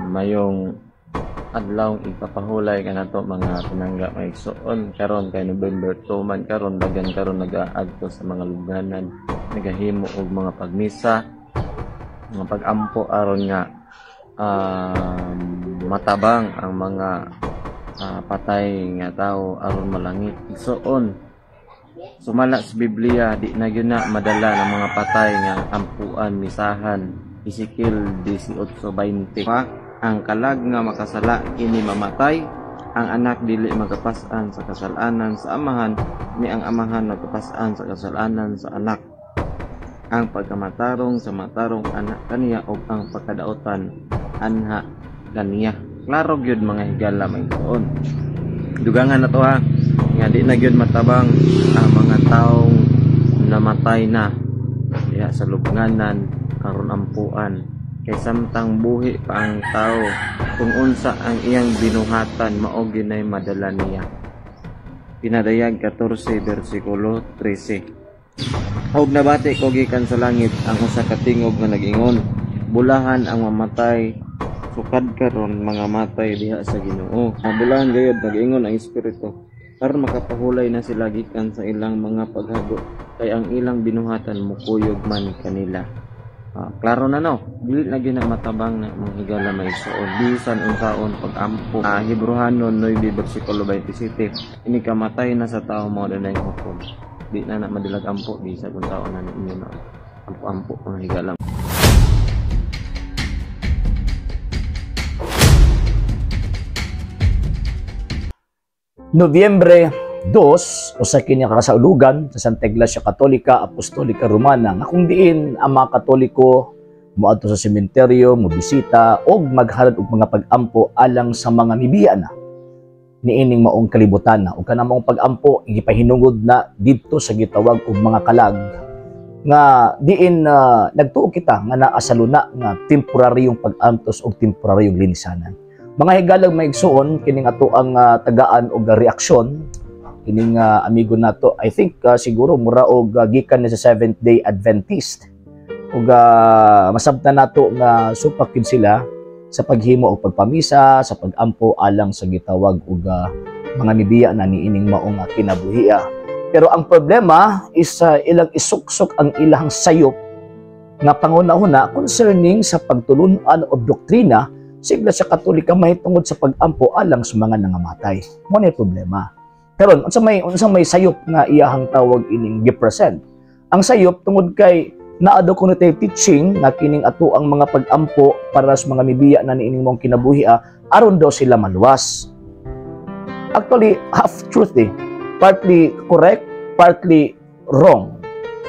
mayong adlaw ipapahulay ka na to mga pinangga maigsoon karon kay November 2 man karon dagan karon nagaadto sa mga luganan nagahimo og mga pagmisa mga pagampo aron nga matabang ang mga patay nga tao aron malangit igsoon. Sumala sa Biblia di na gyud na madala ng mga patay nga ampuan misahan Ezekiel 18:20 ang kalag nga makasala kini mamatay, ang anak dili magapasan sa kasalanan sa amahan, ni ang amahan magapasan sa kasalanan sa anak. Ang pagkamatarong sa matarong anak kaniya o ang pagkadaotan anha kaniya. Klaro gyud mga higala maigsoon. Dugangan na to ha, nga di na gyud matabang ang mga taong namatay na diha sa lubnganan karon ampuan. Kay samtang buhi pa ang tao kung unsa ang iyang binuhatan mao ginay madala niya. Pinadayag 14 bersikulo 13. Og nabati ko gikan sa langit ang usa ka tingog nga nag-ingon, bulahan ang mamatay sukad karon mga matay diha sa Ginoo. Bulahan gayud nag-ingon ang espiritu aron makapahulay na sila gikan sa ilang mga paghago kay ang ilang binuhatan mukuyog man kanila. Klaro na no, dili na gyud na matabang na mga higala maigsoon bisan unsaon pag-ampo. Hebrehanon 9 bersikulo 27 ini kamatay na sa tao mao danay hukom. Di na madilag ampo bisan unsaon na ninyo na ampo mga higala. Nobyembre 2, usa kini kasaulugan sa Santa Iglesia Katolika Apostolika Romana nga kung diin ang mga Katoliko moadto sa sementeryo, mobisita og maghalad og mga pag-ampo alang sa mga mibiya na niining maong kalibutan na ug kana maong pag-ampo gipahinungod na didto sa gitawag og mga kalag nga diin nagtuo kita nga naa sa luna nga temporaryong pag-antos og temporaryong linisanan. Mga higalang maigsuon kining ato ang tagaan og reaksyon kining amigo nato, I think siguro mura og gikan na sa Seventh Day Adventist ug masabtan nato nga supakid sila sa paghimo og pagpamisa sa pagampo alang sa gitawag og mga nibiya na niining maong kinabuhiya. Pero ang problema is ilang isuksok ang ilang sayop nga pangunahuna concerning sa pagtulunan o doktrina sa Iglesia Katolika mahitungod sa pagampo alang sa mga nangamatay. Mo ni problema. Karon unsa may sayop nga iyahang tawag ining gi-present. Ang sayop tungod kay naa daw cognitive teaching nga kining ato ang mga pag-ampo para sa mga mibiya na niining mong kinabuhi aron daw sila maluwas. Actually, half truth partly correct, partly wrong.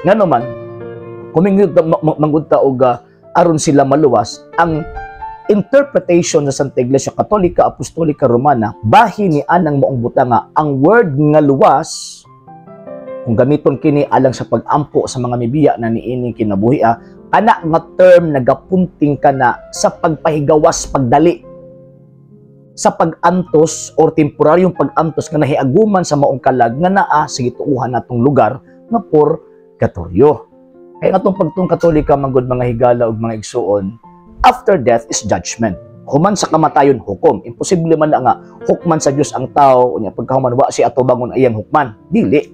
Ngano man kumingud manggudta og aron sila maluwas ang interpretation sa Santa Iglesia Katolika Apostolika Romana bahin ni anang maong buta nga ang word nga luwas kung gamiton kini alang sa pagampo sa mga mibiya na niini kinabuhi ana nga term nagapunting kana sa pagpahigawas pagdali sa pag-antos or temporaryong pag-antos nga nahiaguman sa maong kalag nga naa sa gituuhan natong lugar nga purgatoryo. Kaya atong pagtung Katolika manggod mga higala ug mga igsuon, after death is judgment. Human sa kamatayon hukom. Imposible man na nga hukman sa Dios ang tao unya pagkahuman wa si ato bangon ayang hukman. Dili.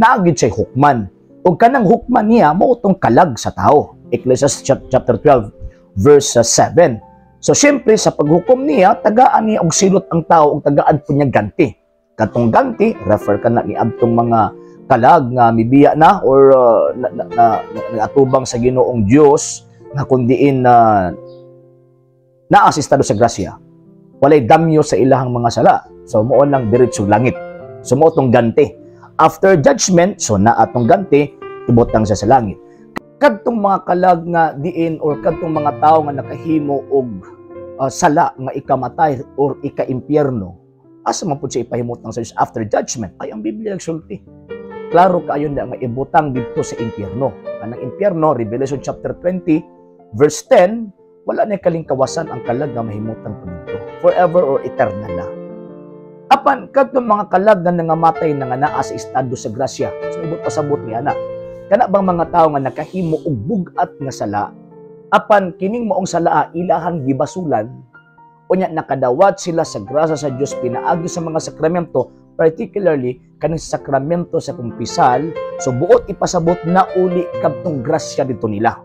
Naagid say hukman. Ug kanang hukman niya mao tong kalag sa tao. Ecclesiastes chapter 12 verse 7. So syempre sa paghukom niya tagaan niya og silot ang tao ug tagaan po niya ganti. Katong ganti refer kana ni adtong mga kalag nga mibiya na or naatubang sa Ginoong Dios nga kundiin naa sa estado sa grasya, walay damyo sa ilahang mga sala. So mao lang diretso langit. So mao tong ganti. After judgment, so naa tong ganti ibutang sa langit. Kadtong mga kalag nga diin or kadtong mga tao nga nakahimo og sala nga ikamatay or ika-impyerno, asa man pud siya ipahimutang sa Dios after judgment? Ay ang Biblia nagsulti. Klaro kaayo na nga ibutang didto sa impyerno. Kanang impyerno, Revelation chapter 20 verse 10, wala na kalingkawasan ang kalag nga mahimutan pa dito. Forever or eternal na. Apan, kadtong mga kalag nga nangamatay na nga naa sa estado sa grasya. So, ibot pasabot niya na. Kana bang mga tao nga nakahimo og bugat nga sala, apan kining maong salaa ilahang gibasulan, unya nakadawat sila sa grasa sa Dios pinaagi sa mga sakramento, particularly kaning sakramento sa kumpisal. So buot ipasabot na uli kadtong grasya dito nila.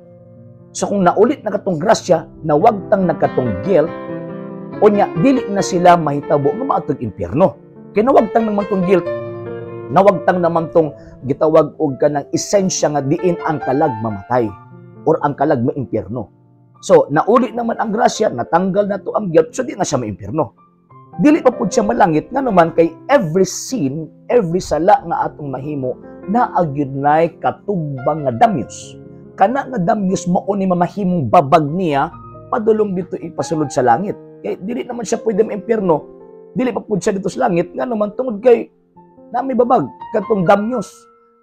So kung naulit na katong grasya, nawagtang nagkatong guilt, unya dili na sila mahitabo nga maatog impyerno. Kaya nawagtang naman tong guilt, nawagtang naman tong gitawag og kanang esensya nga diin ang kalag mamatay or ang kalag maimpyerno. So naulit naman ang grasya, natanggal na to ang guilt, so di na siya maimpyerno. Dili pa pud siya malangit nga naman kay every sin, every sala nga atong mahimo na agyudnay katubang nga damyos. Kana nga damyos mao ni mamahimong babag niya padulong dito ipasulod sa langit. Kay dili naman siya pwede maimpyerno, dili pa pud siya dito sa langit nga naman tungod kay na may babag katong damyos.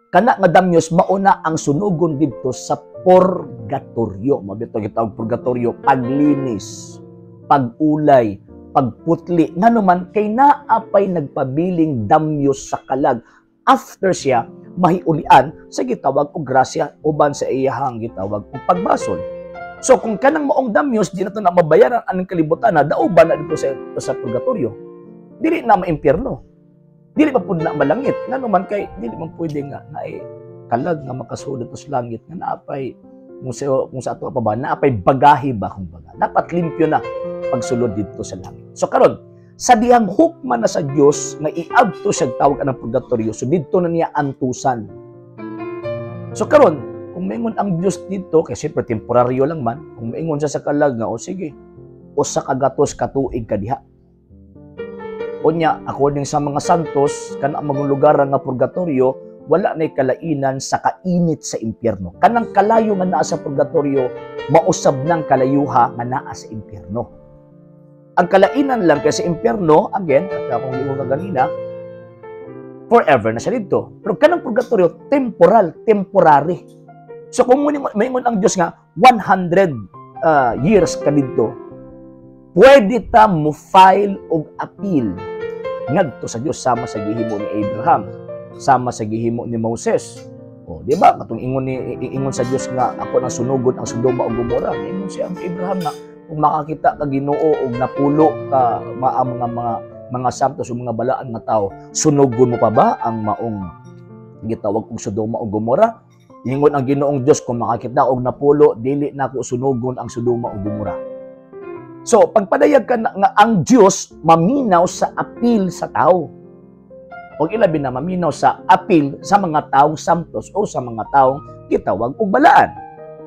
Kana nga damyos mauna ang sunugon dito sa purgatorio. Mabito gitawag purgatorio, paglinis, pagulay, pagputli. Nga naman kay naapay nagpabiling damyos sa kalag after siya mahiulian sa gitawag og grasya uban sa iyahang gitawag og pagbasol. So kung kanang maong damyos di na to na mabayaran aning kalibutan na dauban na dito sa purgatorio, dili na maimpyerno. Dili pa pud na malangit. Nga naman kay dili man pwede nga naay kalag nga makasulod sa langit nga naapay kung sa ato pa ba naapay bagahe ba kung baga. Dapat limpyo na pagsulod dito sa langit. So karon sa dihang hukman na sa Dios nga iadto siya tawag anang purgatorio, so dito na niya antusan. So karon kung maingon ang Dios dito kay siyempre temporaryo lang man, kung maingon siya sa kalag nga o sige usa ka gatos ka tuig ka diha. Unya, according sa mga santos, kana ang mga lugar nga purgatorio, wala na'y kalainan sa kainit sa impyerno. Kanang kalayo nga naa sa purgatorio, mausab ng kalayuha nga naa sa impyerno. Ang kalainan lang kay sa impyerno, again, at akong iuga ganina, forever na siya dito. Pero kanang purgatorio, temporal, temporary. So kung maingon ang Diyos nga, 100 years ka dito, pwede ta mo file og appeal ngadto sa Dios sama sa gihimo ni Abraham, sama sa gihimo ni Moses. O di ba katong ingon sa Dios nga ako nang sunugon ang Sodoma ug Gomora. Ingon siya ang Abraham na kung makakita ka Ginoo og napulo ka mga santos o mga balaan nga tao, sunugon mo pa ba ang maong gitawag og Sodoma ug Gomora? Ingon ang Ginoong Dios kung makakita og napulo, dili na ko sunugon ang Sodoma ug Gomora. So, pagpadayag ka na nga ang Diyos maminaw sa appeal sa tao. O ilabi na maminaw sa appeal sa mga taong santos o sa mga taong gitawag og balaan.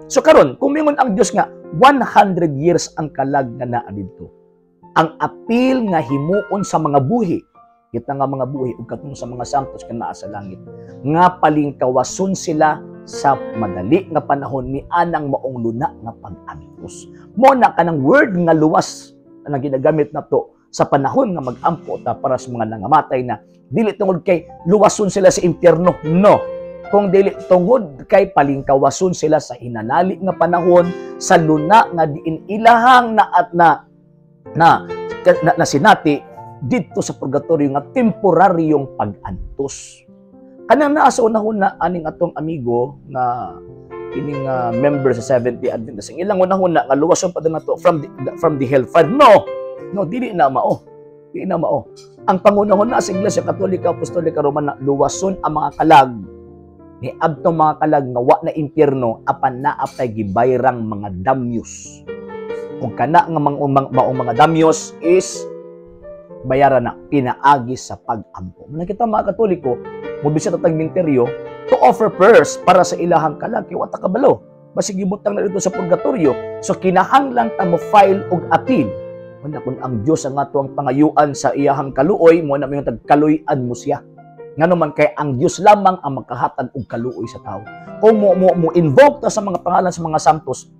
So karon, kung mingon ang Diyos nga 100 years ang kalag nga naa didto. Ang appeal nga himuon sa mga buhi, kita nga mga buhi ug katong sa mga santos nga naa sa langit, nga palingkawason sila sa madali nga panahon ni anang maong luna nga pag-antos. Mo na kanang word nga luwas na ginagamit na to sa panahon nga mag-ampo ta para sa mga nangamatay na dili tungod kay luwason sila sa impyerno, no. Kung dili tungod kay palingkawason sila sa hinanali nga panahon sa luna nga diin ilahang na sinati dito sa purgatorio nga temporaryong pag-antos. Kanang naa sa unahon na aning atong amigo nga kining member sa 70 Adventist. Ang ilang unahon na nga luwason pa din nato from the hellfire. No, dili na mao. Dili na mao. Ang pangunahon na sa Iglesia Katolika Apostolika Romana, luwason ang mga kalag ni adtong mga kalag nga wa na impyerno apan naapay gibayrang mga damyos. Kung kana nga maong mga damyos is bayaran na pinaagi sa pag-ampo. Nakita mga Katoliko, mubisita tag minteryo to offer prayers para sa ilahang kalag kay wa ta kabalo. Basig gibutang na dito sa purgatorio. So kinahanglan ta mo file og appeal. Wala kun ang Dios ang ato ang pangayuan sa iyahang kaluoy, mo na may tagkaluy-an mo siya. Ngano man kay ang Dios lamang ang magkahatag og kaluoy sa tao. Kung mo invoke ta sa mga pangalan sa mga santos,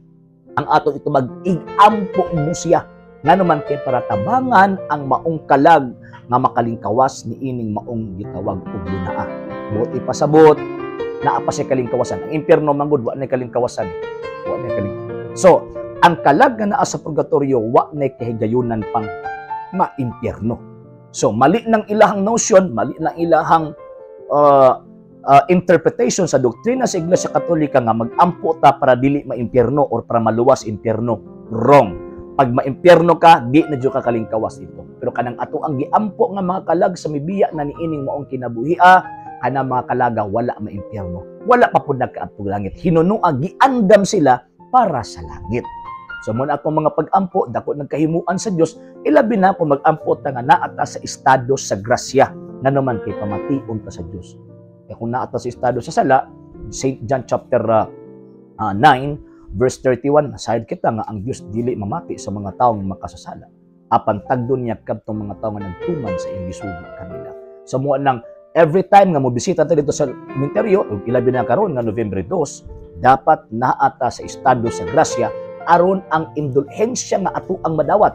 ang ato ito mag-igampo mo siya. Nga naman kay para tabangan ang maong kalag nga makalingkawas ni ining maong gitawag og lunaa. Buot ipasabot naa pa siya kalingkawasan. Ang impyerno manggod wa na kalingkawasan. Wa na kalingkawasan. So, ang kalag nga naa sa purgatorio wa na kahigayunan pang maimpyerno. So, mali ng ilahang notion, mali ng ilahang interpretation sa doktrina sa Iglesia Katolika nga mag-ampo ta para dili maimpyerno or para maluwas impyerno. Wrong. Pag maimpyerno ka, di na ka kalingkawas ito. Pero kanang ato ang giampo nga mga kalag sa mibiya na niining maong kinabuhia, kana mga kalaga wala maimpyerno. Wala pa pud nagkaadtong langit. Hinunua giandam sila para sa langit. So muna akong mga pag-ampo, dako nagkahimuan sa Dios, ilabi na kung mag-ampo ta nga naata sa estado sa grasya, nga naman kay pamation ta sa Dios. Kung naata sa estado sa sala, St. John chapter 9, verse 31, nasayad kita nga ang Diyos dili mamati sa mga taong makasasala. Apan tagdon niya kadtong mga taong nga nagtuman sa iyang gisugo kanila. So mo nang every time nga mo bisita ta dito sa sementeryo, ilabi na karon nga November 2, dapat naata sa estado sa grasya aron ang indulhensya nga ato ang madawat.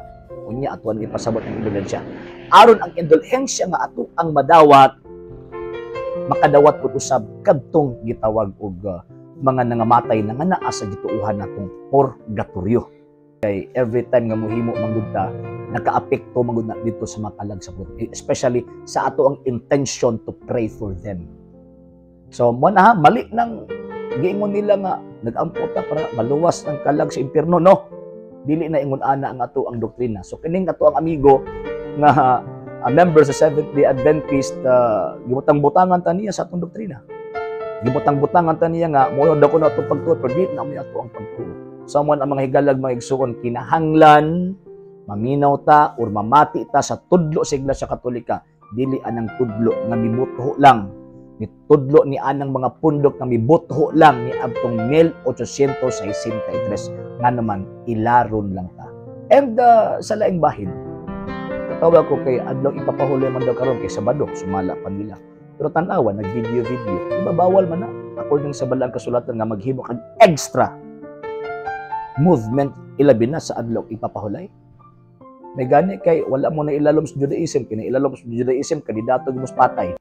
Unya atuan ipasabot ang indulhensya. Aron ang indulhensya nga ato ang madawat, makadawat pud usab kadtong gitawag og mga nangamatay na nga naa sa gituuhan natong purgatorio. Kay every time nga mohimo manggud ta, nakaapekto manggud na dito sa mga kalag sa puso, especially sa ato ang intention to pray for them. So mo na mali nang giingon nila nga nag-ampo ta para maluwas ng kalag sa impyerno, no? Dili na ingon ana ang ato ang doktrina. So kining ato ang amigo nga member sa Seventh-day Adventist, gibutang-butangan ta niya sa atong doktrina. Gibutang-butangan ta niya nga mo dako na atong pagtuo, pero di na mo ato ang pagtuo. Someone ang mga higalag mga igsuon kinahanglan maminaw ta or mamati ta sa tudlo sa Iglesia Katolika, dili anang tudlo nga mibutho lang. Ni tudlo ni anang mga pundok nga mibutho lang ni adtong 1863 nga naman ilaron lang ta. And sa laing bahin, tawag ko kay adlaw ipapahuli man daw karon kay Sabado, sumala pa nila. Pero tanawa, nag-video, ibabawal man na. According sa balang kasulatan nga maghimo kag extra movement, ilabi na sa adlaw ipapahulay. May gani kay wala mo na ilalom sa Judaism, kina ilalom sa Judaism, kandidato gimos patay.